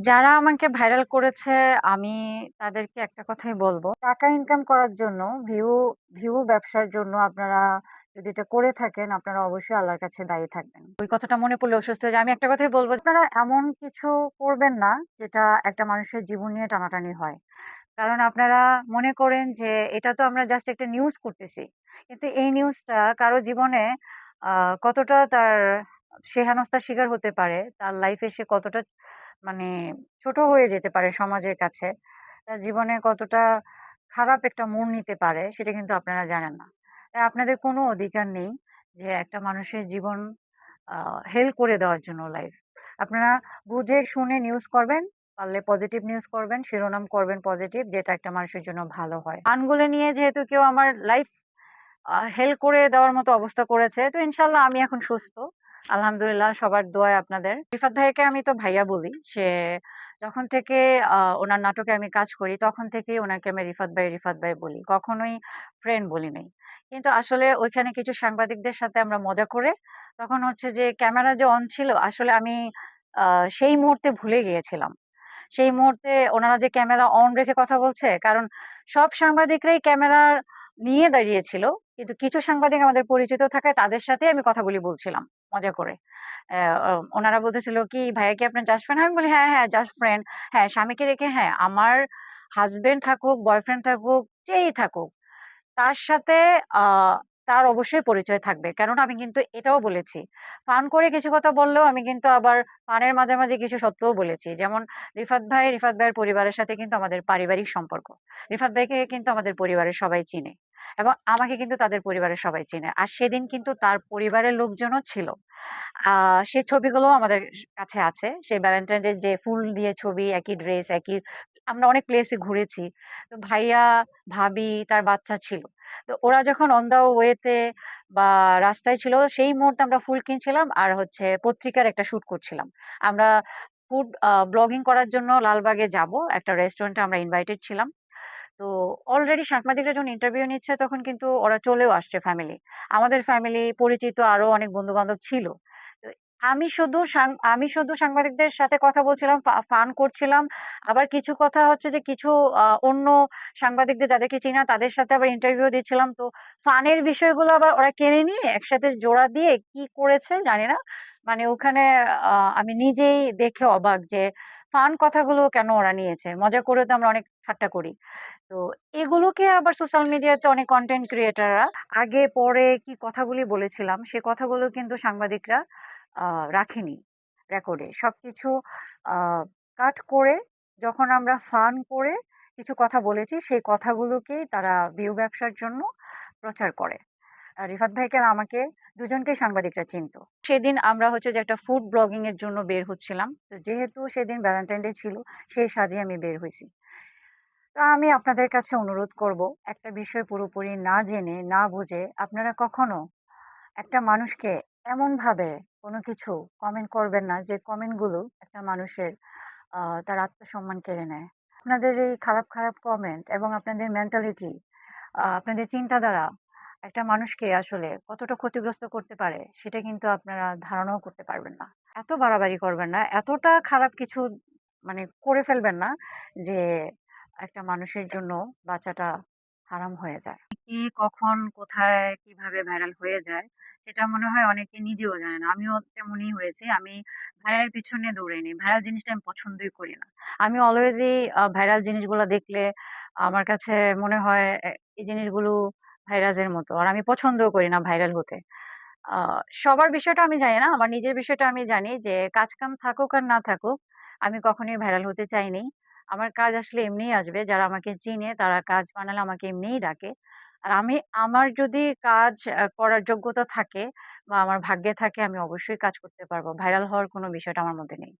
যারা আমাকে ভাইরাল করেছে আমি তাদেরকে একটা কথাই বলব। টাকা ইনকাম করার জন্য ভিউ ভিউ ব্যবসার জন্য আপনারা যদি এটা করে থাকেন আপনারা অবশ্যই আল্লাহর কাছে দায়ী থাকবেন। ওই কথাটা মনে পড়লে অসুস্থ হয়ে যাই। আমি একটা কথাই বলব, আপনারা এমন কিছু করবেন না যেটা একটা মানুষের জীবন নিয়ে টানাটানি হয়। কারণ আপনারা মনে করেন যে এটা তো আমরা জাস্ট একটা নিউজ করতেছি। কিন্তু এই নিউজটা কারো জীবনে আ কতটা তার সে হেনস্থার শিকার হতে পারে, তার লাইফে সে কতটা মানে ছোট হয়ে যেতে পারে সমাজের কাছে। তার জীবনে কতটা খারাপ একটা মোড় নিতে পারে সেটা কিন্তু আপনারা জানেন না। তাই আপনাদের কোনো অধিকার নেই যে একটা মানুষের জীবন আ হেল করে দেওয়ার জন্য লাইফ। আপনারা বুঝে শুনে নিউজ করবেন, পারলে পজিটিভ নিউজ করবেন, শিরোনাম করবেন পজিটিভ যেটা একটা মানুষের জন্য ভালো হয়। গানগুলো নিয়ে যেহেতু কেউ আমার লাইফ হেল করে দেওয়ার মতো অবস্থা করেছে, তো ইনশাআল্লাহ আমি এখন সুস্থ। আলহামদুলিল্লাহ সবার দোয়ায় আপনাদের। রিফাত ভাইয়াকে আমি তো ভাইয়া বলি। সে যখন থেকে উনার নাটকে আমি কাজ করি তখন থেকেই উনাকে আমি রিফাত ভাই বলি। কখনোই ফ্রেন্ড বলি নাই। কিন্তু আসলে ওইখানে কিছু সাংবাদিকদের সাথে আমরা মজা করে তখন হচ্ছে যে ক্যামেরা যে অন ছিল আসলে আমি আ সেই মুহূর্তে ভুলে গিয়েছিলাম। সেই মুহূর্তে ওনারা যে ক্যামেরা অন রেখে কথা বলছে, কারণ সব সাংবাদিকরাই ক্যামেরা নিয়ে দাঁড়িয়েছিল। কিন্তু কিছু সাংবাদিক আমাদের পরিচিত থাকায় তাদের সাথেই আমি কথাগুলি বলছিলাম মজা করে। অ্যা অ ওনারা বলতেছিল কি, "ভাইয়া কি আপনার জাস্ট ফ্রেন্ড?" আমি বলি, "হ্যাঁ, হ্যাঁ, জাস্ট ফ্রেন্ড। হ্যাঁ, স্বামীকে রেখে হ্যাঁ, আমার হাসব্যান্ড থাকুক, বয়ফ্রেন্ড থাকুক, যেই থাকুক তার সাথে আ তার অবশ্যই পরিচয় থাকবে।" কেননা আমি কিন্তু এটাও বলেছি। ফান করে কিছু কথা বললেও আমি কিন্তু আবার ফানের মাঝামাঝি কিছু সত্যও বলেছি। যেমন রিফাত ভাইয়ের পরিবারের সাথে কিন্তু আমাদের পারিবারিক সম্পর্ক। রিফাত ভাইকে কিন্তু আমাদের পরিবারের সবাই চিনে এবং আমাকে কিন্তু তাদের পরিবারের সবাই চিনে। আর সেদিন কিন্তু তার পরিবারের লোকজনও ছিল। আ সে ছবিগুলোও আমাদের কাছে আছে। সেই ভ্যালেন্টাইন ডে যে ফুল দিয়ে ছবি, একই ড্রেস, একই আমরা অনেক প্লেসে ঘুরেছি। তো ভাইয়া, ভাবি, তার বাচ্চা ছিল। তো ওরা যখন অন দ্যা ওয়ে তে বা রাস্তায় ছিল সেই মুহূর্তে আমরা ফুল কিনছিলাম আর হচ্ছে পত্রিকার একটা শুট করছিলাম। আমরা ফুড ব্লগিং করার জন্য লালবাগে যাবো। একটা রেস্টুরেন্টে আমরা ইনভাইটেড ছিলাম। তো অলরেডি সাংবাদিকরা যখন ইন্টারভিউ নিচ্ছে তখন কিন্তু ওরা চলেও আসছে ফ্যামিলি। আমাদের ফ্যামিলি পরিচিত আরো অনেক বন্ধু-বান্ধব ছিল। তো আমি শুধু সাংবাদিকদের সাথে কথা বলছিলাম, ফান করছিলাম। আবার কিছু কথা হচ্ছে যে কিছু অন্য সাংবাদিকদের যাদেরকে চিনি না তাদের সাথে আবার ইন্টারভিউ দিচ্ছিলাম। তো ফানের বিষয়গুলো আবার ওরা টেনে নিয়ে একসাথে জোড়া দিয়ে কি করেছে জানি না। মানে ওখানে আ আমি নিজেই দেখে অবাক যে ফান কথাগুলো কেন ওরা নিয়েছে। মজা করেও তো আমরা অনেক ঠাট্টা করি। তো এগুলোকে আবার সোশ্যাল মিডিয়াতে অনেক কনটেন্ট ক্রিয়েটররা আগে পরে কি কথাগুলি বলেছিলাম, সে কথাগুলো কিন্তু সাংবাদিকরা আ রাখেনি রেকর্ডে। সবকিছু আ কাট করে যখন আমরা ফান করে কিছু কথা বলেছি, সেই কথাগুলোকেই তারা ভিউ ব্যবসার জন্য প্রচার করে। রিফাত ভাইকে আর আমাকে দুজনকেই সাংবাদিকরা চিনত। সেদিন আমরা হচ্ছে যে একটা ফুড ব্লগিং এর জন্য বের হচ্ছিলাম। তো যেহেতু সেদিন ভ্যালেন্টাইন ডে ছিল, সেই সাজে আমি বের হইছি। তো আমি আপনাদের কাছে অনুরোধ করব, একটা বিষয় পুরোপুরি না জেনে, না বুঝে আপনারা কখনো একটা মানুষকে এমনভাবে কোনো কিছু কমেন্ট করবেন না যে কমেন্টগুলো একটা মানুষের তার আত্মসম্মান কেড়ে নেয়। আপনাদের এই খারাপ কমেন্ট এবং আপনাদের মেন্টালিটি, আপনাদের চিন্তাধারা একটা মানুষকে আসলে কতটা ক্ষতিগ্রস্ত করতে পারে সেটা কিন্তু আপনারা ধারণাও করতে পারবেন না। এত বাড়াবাড়ি করবেন না, এতটা খারাপ কিছু মানে করে ফেলবেন না যে একটা মানুষের জন্য বাঁচাটা হারাম হয়ে যায়। কে কখন কোথায় কিভাবে ভাইরাল হয়ে যায় সেটা মনে হয় অনেকে নিজেও জানে না। আমিও তেমনই হয়েছি। আমি ভাইরাল পিছনে দৌড়াইনি। ভাইরাল জিনিসটা আমি পছন্দই করি না। আমি অলওয়েজই ভাইরাল জিনিসগুলা দেখলে আমার কাছে মনে হয় এই জিনিসগুলো ভাইরাসের মতো। আর আমি পছন্দও করি না ভাইরাল হতে। আ সবার বিষয়টা আমি জানি না। আমার নিজের বিষয়টা আমি জানি যে কাজ-কাম থাকুক আর না থাকুক, আমি কখনোই ভাইরাল হতে চাইনি। আমার কাজ আসলে এমনিই আসবে। যারা আমাকে চিনে তারা কাজ বানালে আমাকে এমনিই ডাকে। আর আমার যদি কাজ করার যোগ্যতা থাকে বা আমার ভাগ্যে থাকে আমি অবশ্যই কাজ করতে পারব। ভাইরাল হওয়ার কোনো বিষয়টা আমার মধ্যে নেই।